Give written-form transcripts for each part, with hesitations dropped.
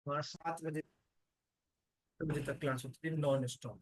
वहाँ 7 बजे तक क्लास होती थी नॉन स्टॉप।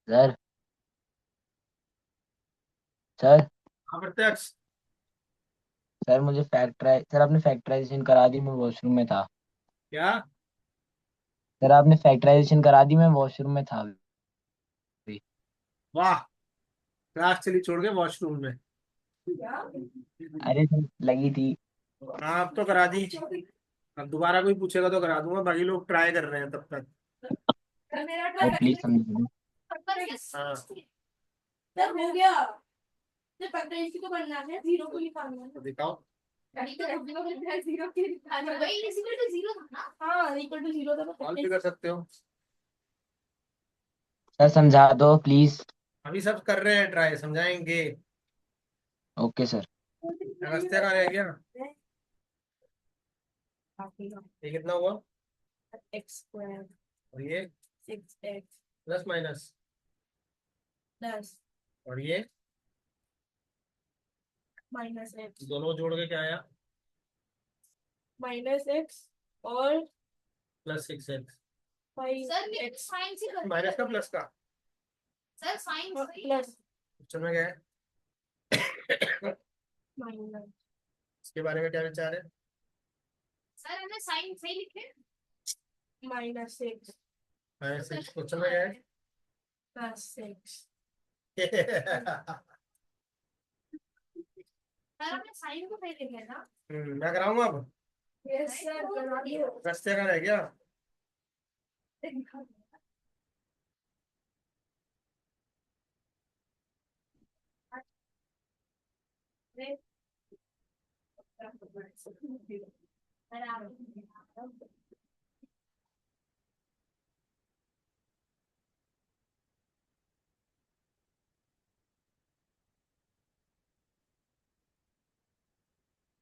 सर। सर। हाँ प्रत्यक्ष। सर मुझे सर आपने फैक्टराइजेशन करा दी, मैं वॉशरूम में था। क्या? सर आपने फैक्टराइजेशन करा दी, मैं वॉशरूम में था अभी। वाह, क्लास चली छोड़ के वॉशरूम में। अरे सर लगी थी। हाँ अब तो करा दी। अब दोबारा कोई पूछेगा तो करा दूंगा, बाकी लोग ट्राई कर रहे हैं तब तक। सर प्लीज समझा दो। हाँ सर हो गया। सर पता इसी को बनना है, जीरो को निकालना है। तो दिखाओ। जीरो की निकालना है। वही इक्वल टू जीरो था ना? हाँ इक्वल टू जीरो था कॉल भी कर सकते हो। सर समझा दो प्लीज। अभी सब कर रहे हैं ट्राई, समझाएंगे। Okay sir. रास्ते का रह गया। ये कितना हुआ? एक्स स्क्वायर और ये 6x प्लस माइनस। प्लस और ये माइनस एक्स दोनों जोड़ के क्या आया? माइनस एक्स और प्लस 6x। फाइव सर ये एक्स साइन से करते माइनस हैं। का प्लस का। सर साइन से प्लस क्वेश्चन में क्या है? माइनस इसके बारे में क्या विचार है? सर हमने साइन से ही लिखे। माइनस एक्स माइनस 6 क्वेश्चन में क्या है? Plus x. सर हमने साइन को पहले लिखे ना। मैं कराऊंगा अब। यस सर करा दो। रास्ते का रह गया।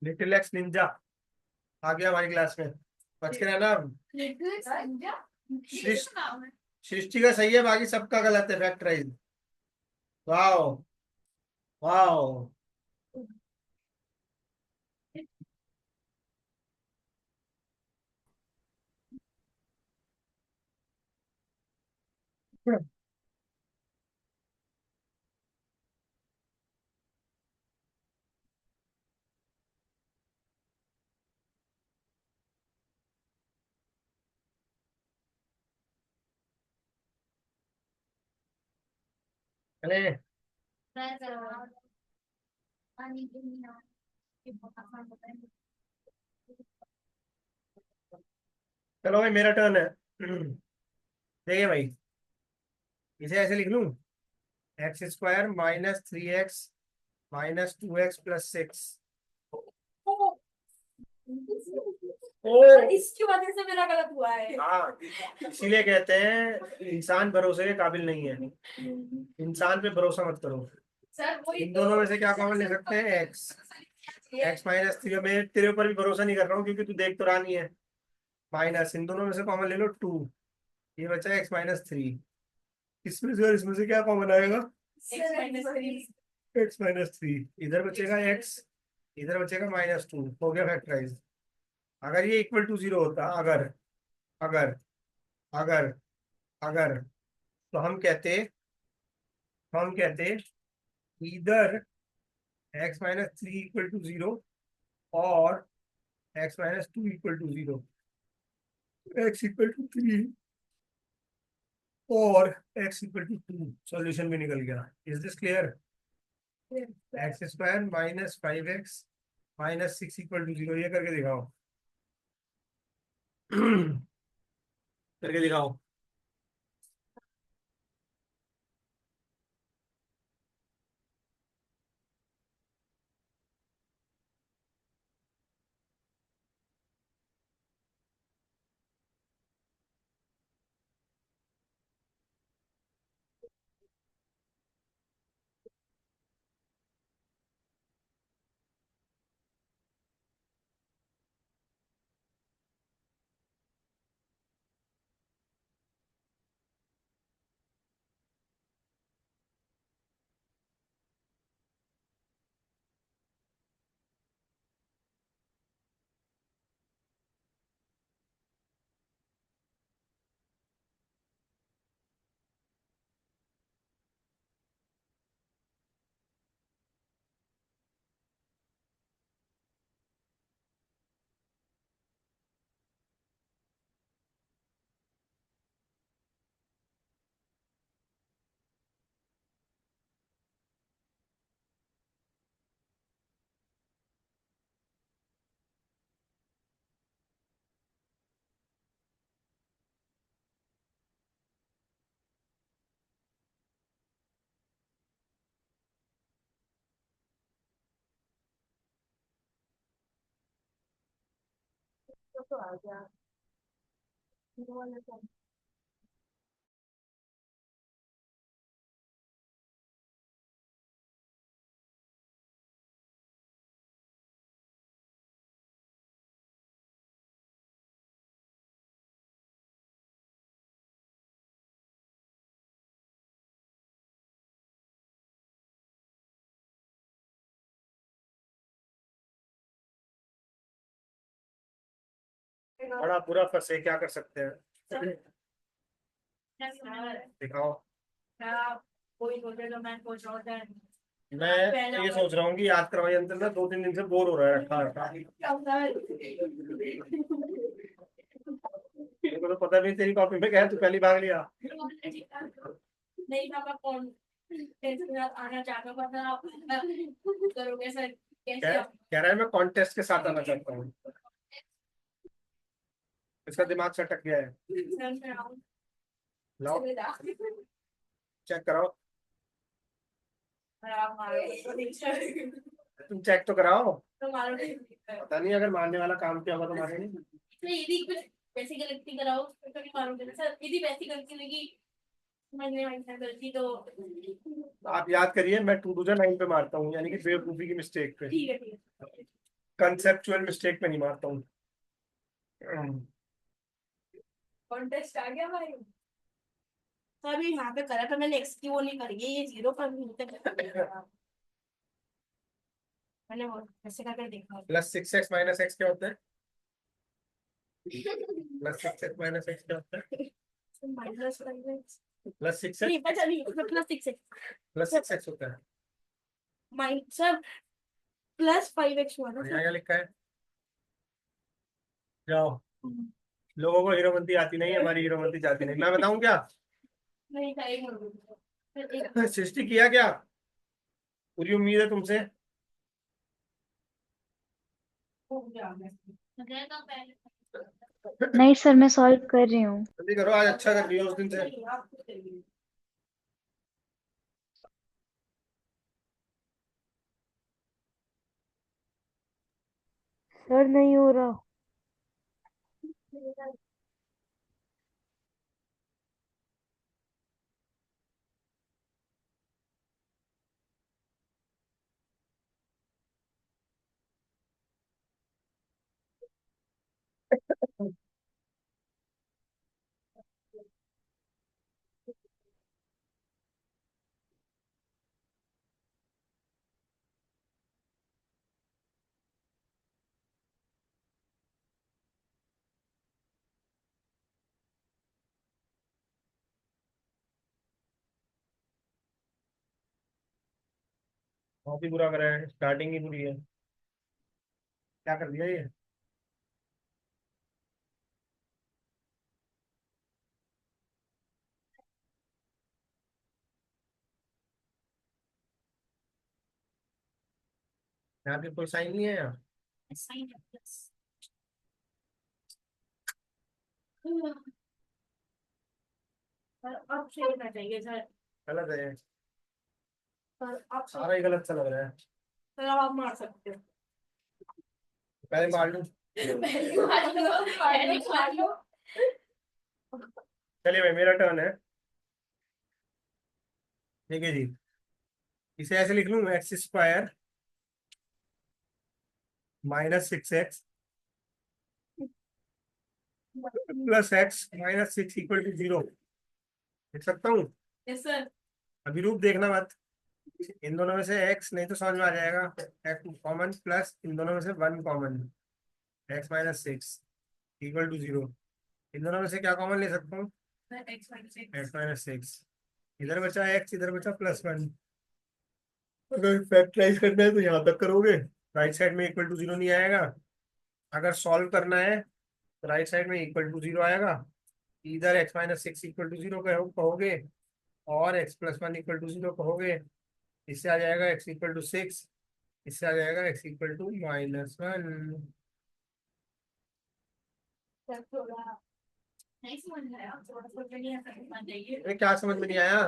लिटिल एक्स निंजा आ गया हमारी क्लास में। बच के रहना अब। सृष्टि नाम है। सृष्टि का सही है, बाकी सबका गलत है। फैक्टराइज। Wow wow. अरे सर पानी के बिना ये बहुत आसान होता है। चलो भाई, मेरा टर्न है। देखिए भाई, इसे ऐसे लिख लूं। X square minus 3x minus 2x plus 6। ओ इसकी वजह से मेरा गलत हुआ है। हाँ, इसीलिए कहते हैं इंसान भरोसे के काबिल नहीं है। इंसान पे भरोसा मत करो। सर वही इन दोनों में से क्या कॉमन ले सकते हैं? एक्स। X minus 3। मैं तेरे ऊपर भी भरोसा नहीं कर रहा हूँ क्योंकि तू देख तो रहा नहीं है। माइनस इन दोनों में से कॉमन ले लो 2। ये बचा x-3। इसमें से और इसमें से क्या कॉमन आएगा? x-3। इधर बचेगा x, इधर बचेगा -2। हो गया फैक्टराइज। अगर ये इक्वल टू 0 होता, अगर अगर अगर अगर तो हम कहते इधर x-3 इक्वल टू 0 और x-2 equal to 0। x equal to 3 और x इक्वल टू 2। सॉल्यूशन भी निकल गया। Is this clear? X square minus 5x -6 equal to 0, ये करके दिखाओ। करके दिखाओ। तो आ गया। वो वाला तो बड़ा बुरा फंस है, क्या कर सकते हैं? दिखाओ। कोई सोचेगा मैं कुछ और है। मैं ये सोच रहा हूँ कि याद करवाई अंतर ना, 2-3 दिन से बोर हो रहा है रखा रखा। मेरे को तो पता भी तेरी कॉपी में क्या है, तू पहली भाग लिया। नहीं पापा कौन टेंशन के साथ आना चाहता पता करोगे सर कैसे आप कह रहा है मैं कॉन्टेस्ट के साथ आना चाहता हूँ। इसका दिमाग सटक गया है। सर कराऊं लाओ सुविधा चेक कराओ। और आप मारो तुम चेक तो कराओ। तो मारो पता नहीं अगर मारने वाला काम किया होगा तो मारे नहीं। इसलिए यदि कुछ वैसी गलती कराओ तो नहीं मारोगे ना सर यदि वैसी गलती लगी मैंने वैसा गलती तो आप याद करिए, मैं 2 9 पे मारता हूँ, यानी कि बेवकूफी की मिस्टेक पे, ठीक है कंसेप्चुअल मिस्टेक पे नहीं मारता हूँ। कॉन्टेस्ट आ गया भाई तभी यहाँ पे करा था मैंने एक्स की वो नहीं करी है ये जीरो पर भी मैंने वो ऐसे करके देखा +6x - x क्या होता है? +6x - x क्या होता है? माइनस +6x नहीं पता नहीं प्लस सिक्स +6x होता है। माइनस सब प्लस 5x हुआ और ना यहाँ क्या लिखा है? जाओ। लोगों को हीरोमंती आती नहीं है, हमारी हीरोमंती जाती नहीं। मैं बताऊं क्या? नहीं था एक सृष्टि किया क्या? पूरी उम्मीद है तुमसे। नहीं सर मैं सॉल्व कर रही हूँ। जल्दी करो, आज अच्छा कर रही हो उस दिन से। सर नहीं हो रहा। बहुत ही बुरा करा है, स्टार्टिंग ही बुरी है। क्या कर दिया ये? यहाँ पे कोई साइन नहीं है यार। साइन है प्लस। पर अब सही होना चाहिए सर। गलत है, पर अब सारा ही गलत सा लग रहा है। सर अब आप मार सकते हो। पहले मार लूं। पहले मार लो, पहले मार लो। चलिए भाई, मेरा टर्न है। ठीक है जी, इसे ऐसे लिख लूं, X square -6x plus X -6 equal to 0। लिख सकता हूँ। Yes sir. अभी रूप देखना मत, इन दोनों में से x नहीं तो समझ में आ जाएगा, x कॉमन प्लस इन दोनों में से 1 कॉमन, x-6 इक्वल टू 0। इन दोनों में से क्या कॉमन ले सकता हूँ? x-6। इधर बचा x, इधर बचा +1। अगर फैक्टराइज करना है तो यहाँ तक करोगे, राइट साइड में इक्वल टू 0 नहीं आएगा। अगर सॉल्व करना है तो राइट साइड में इक्वल टू 0 आएगा। इधर x-6 इक्वल टू 0 कहोगे और x+1 इक्वल टू 0 कहोगे। इससे आ जाएगा x इक्वल टू 6, इससे आ जाएगा x इक्वल टू -1। सर थोड़ा नहीं समझ में आया, थोड़ा समझ नहीं आना चाहिए। अरे क्या समझ में नहीं आया?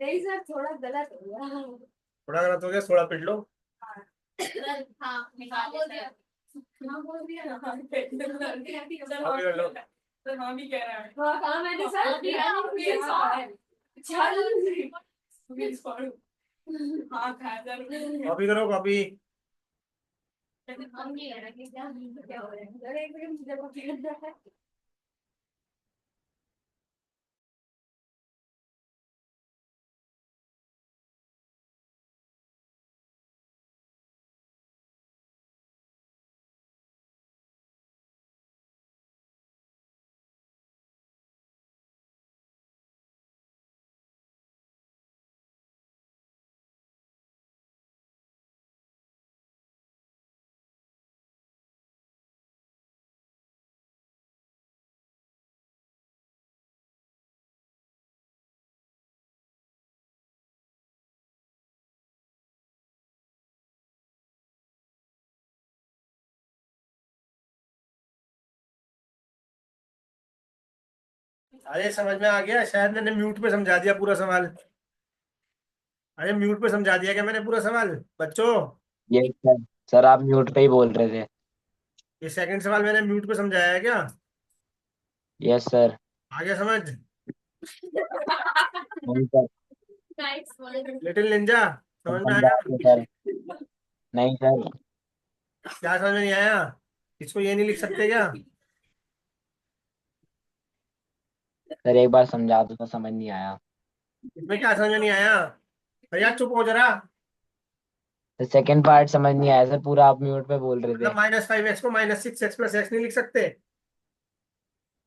नहीं सर, थोड़ा गलत हो गया। थोड़ा गलत हो गया, थोड़ा पिट लो। सर हाँ बोल दिया। हाँ बोल दिया ना। हाँ सर अभी कर लो। सर हाँ भी कह रहा है। हाँ कहा मैंने सर चल हाँ कहा सर। कॉपी करो, कॉपी। हम नहीं कह रहे कि क्या हो रहा है। सर एक सेकंड मुझे कॉपी करना है। अरे समझ में आ गया, शायद मैंने म्यूट पे समझा दिया पूरा सवाल। अरे म्यूट पे समझा दिया क्या मैंने पूरा सवाल बच्चों? ये सर, सर आप म्यूट पे ही बोल रहे थे। ये सेकंड सवाल मैंने म्यूट पे समझाया है क्या? Yes sir. आ गया समझ? नहीं sir. Nice one. Little Ninja, अब समझ में समझा आया? दो सर। नहीं सर। क्या समझ में नहीं आया? इसको ये नहीं लिख सकते क्या? सर एक बार समझा दो तो समझ नहीं आया। इसमें क्या समझ में नहीं आया? अरे यार चुप हो जरा। तो सेकंड पार्ट समझ नहीं आया सर, पूरा आप म्यूट पे बोल रहे थे। मतलब -5x को -6x प्लस x नहीं लिख सकते?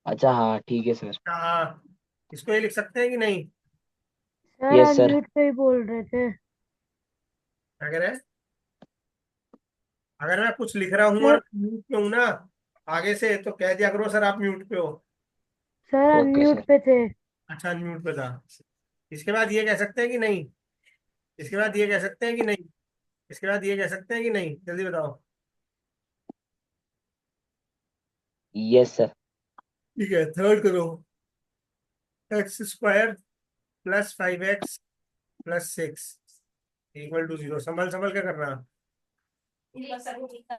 अच्छा हाँ ठीक है सर। हाँ, इसको ये लिख सकते हैं कि नहीं? सर यस आप सर। म्यूट पे ही बोल रहे थे। क्या कह रहे हैं? अगर मैं कुछ लिख रहा हूँ सर और म्यूट पे हूँ ना आगे से, तो कह दिया करो सर आप म्यूट पे हो। Sir okay unmute sir. पे थे। अच्छा, अनम्यूट पे था। इसके बाद ये कह सकते हैं कि नहीं? इसके बाद ये कह सकते हैं कि नहीं? इसके बाद ये कह सकते हैं कि नहीं, जल्दी बताओ। Yes sir. ठीक है, थर्ड करो। x² +5x +6 equal to 0। संभल संभल के करना। सर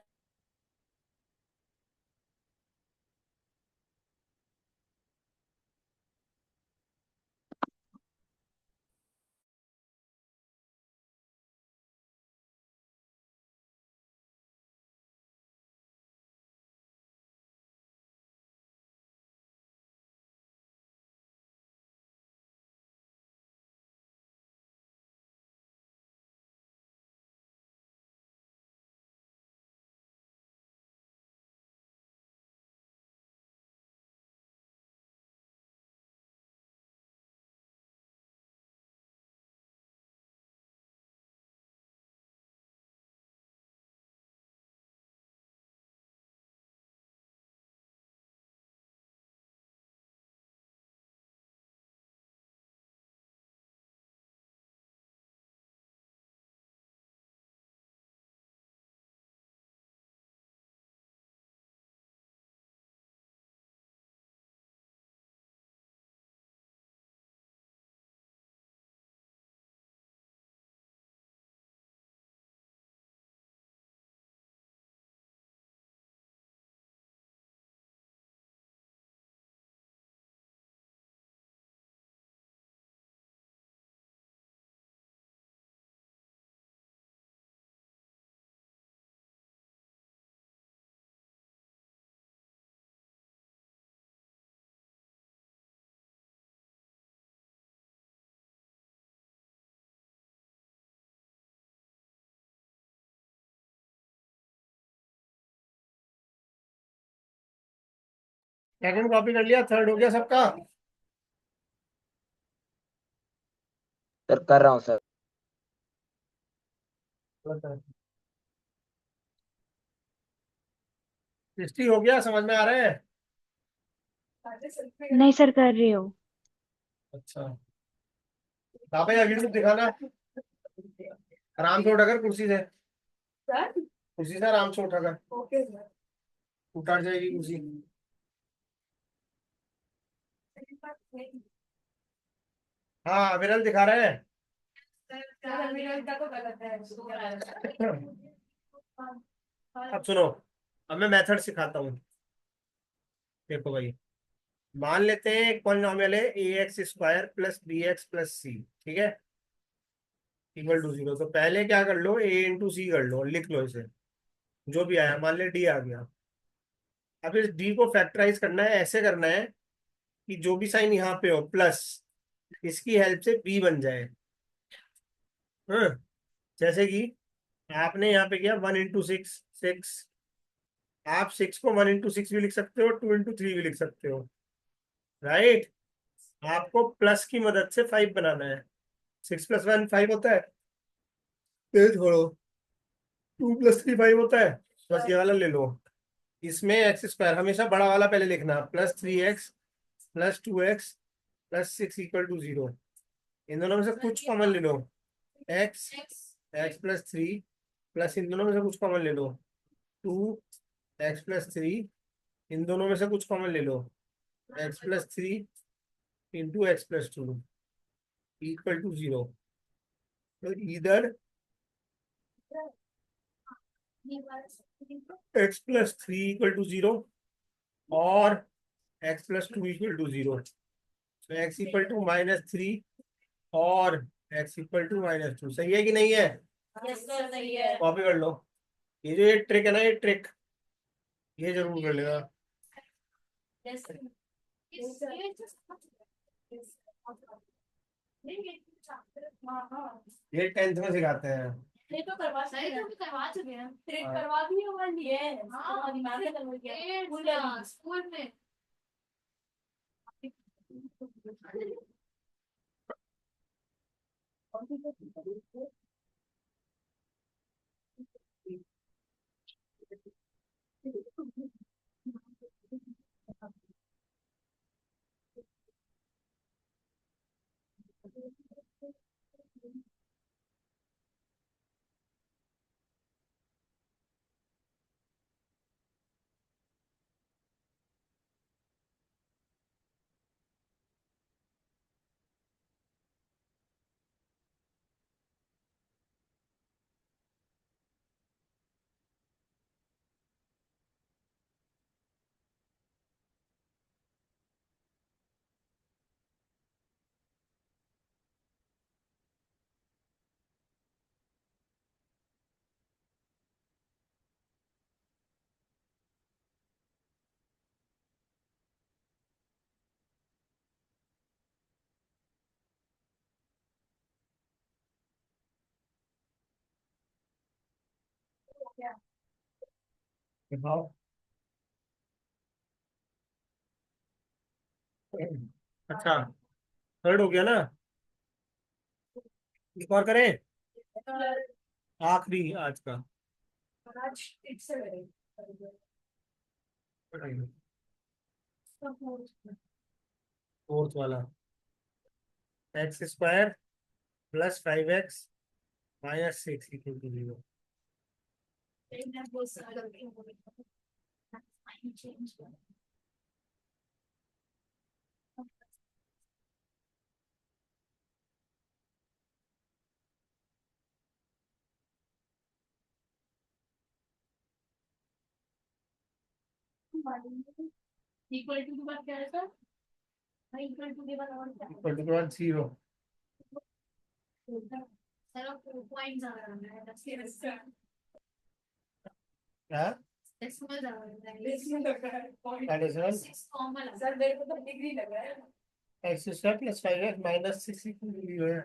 सेकंड कॉपी कर लिया, थर्ड हो गया सबका। सर कर रहा हूँ सर। हिस्ट्री हो गया, समझ में आ रहा है? नहीं सर कर रही हो। अच्छा, हाँ भाई अभी तो दिखाना, आराम से उठाकर कुर्सी से, कुर्सी से आराम से उठाकर, उतार जाएगी कुर्सी। हाँ विरल दिखा रहे हैं। अब सुनो, अब मैं मेथड सिखाता हूँ। देखो भाई, मान लेते हैं एक पॉलिनॉमियल है a x square plus b x plus c, ठीक है, इक्वल टू 0। तो पहले क्या कर लो, ए इंटू सी कर लो, लिख लो इसे, जो भी आया, मान ले डी आ गया। अब इस डी को फैक्टराइज करना है, ऐसे करना है कि जो भी साइन यहाँ पे हो प्लस, इसकी हेल्प से बी बन जाए। हाँ, जैसे कि आपने यहाँ पे किया 1 इंटू 6 6, आप 6 को 1 इंटू 6 भी लिख सकते हो, 2 इंटू 3 भी लिख सकते हो, राइट। आपको प्लस की मदद से 5 बनाना है। 6 + 1 5 होता है, ये छोड़ो, 2 + 3 5 होता है, बस ये वाला ले लो। इसमें एक्स स्क्वायर हमेशा बड़ा वाला पहले लिखना, +3x + 2x + 6 इक्वल टू 0। इन दोनों में से कुछ कॉमन ले लो, x x + 3 प्लस इन दोनों में से कुछ कॉमन ले लो, 2x + 3, इन दोनों में से कुछ कॉमन ले लो, x + 3 into x + 2 equal to 0। तो इधर x + 3 इक्वल टू 0 और x + 2 इक्वल टू 0। तो x इक्वल टू -3 और x इक्वल टू -2, सही है कि नहीं है? यस सर सही है। कॉपी कर लो। ये जो ये ट्रिक है ना, ये ट्रिक ये जरूर कर लेगा। यस ये 10th में सिखाते हैं। ये तो करवा सही तो भी करवा चुके हैं, ट्रिक करवा दी होगा लिए। हाँ दिमाग में चल गया स्कूल में। दिखाओ। अच्छा, थर्ड हो गया ना, एक और करें, आखिरी आज का। फोर्थ वाला, x² + 5x - 6 equal to 0। Equal to के बाद क्या है सर? इक्वल टू के बाद और क्या इक्वल टू के बाद 0। है? सर पॉइंट्स आ रहा है क्या? डेसिमल आ रहा है। एडिशन 6 कॉमन सर मेरे को तो डिग्री लग रहा है। x² + 5x - 6 इक्वल टू 0 है।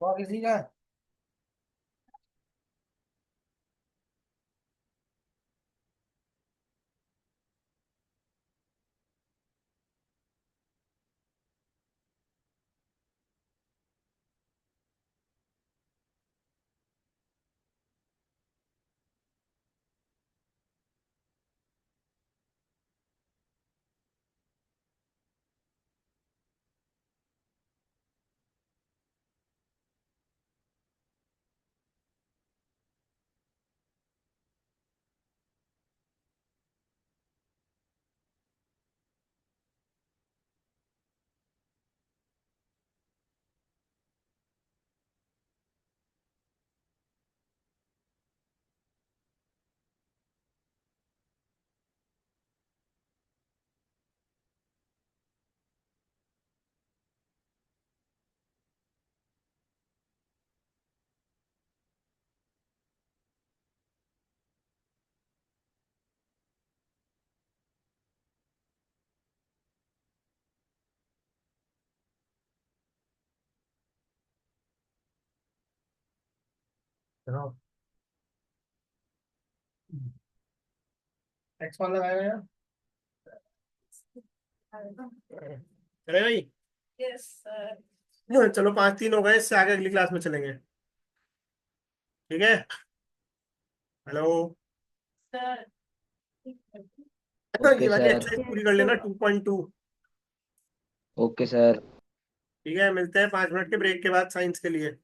वो किसी का एक्स मान लगाया यार। चले भाई। Yes sir. चलो 5-3 हो गए, इससे आगे अगली क्लास में चलेंगे। ठीक है। हेलो। सर ये ओके वाली सर। एक्सरसाइज पूरी कर लेना 2.2। Okay sir. ठीक है, मिलते हैं 5 मिनट के ब्रेक के बाद साइंस के लिए।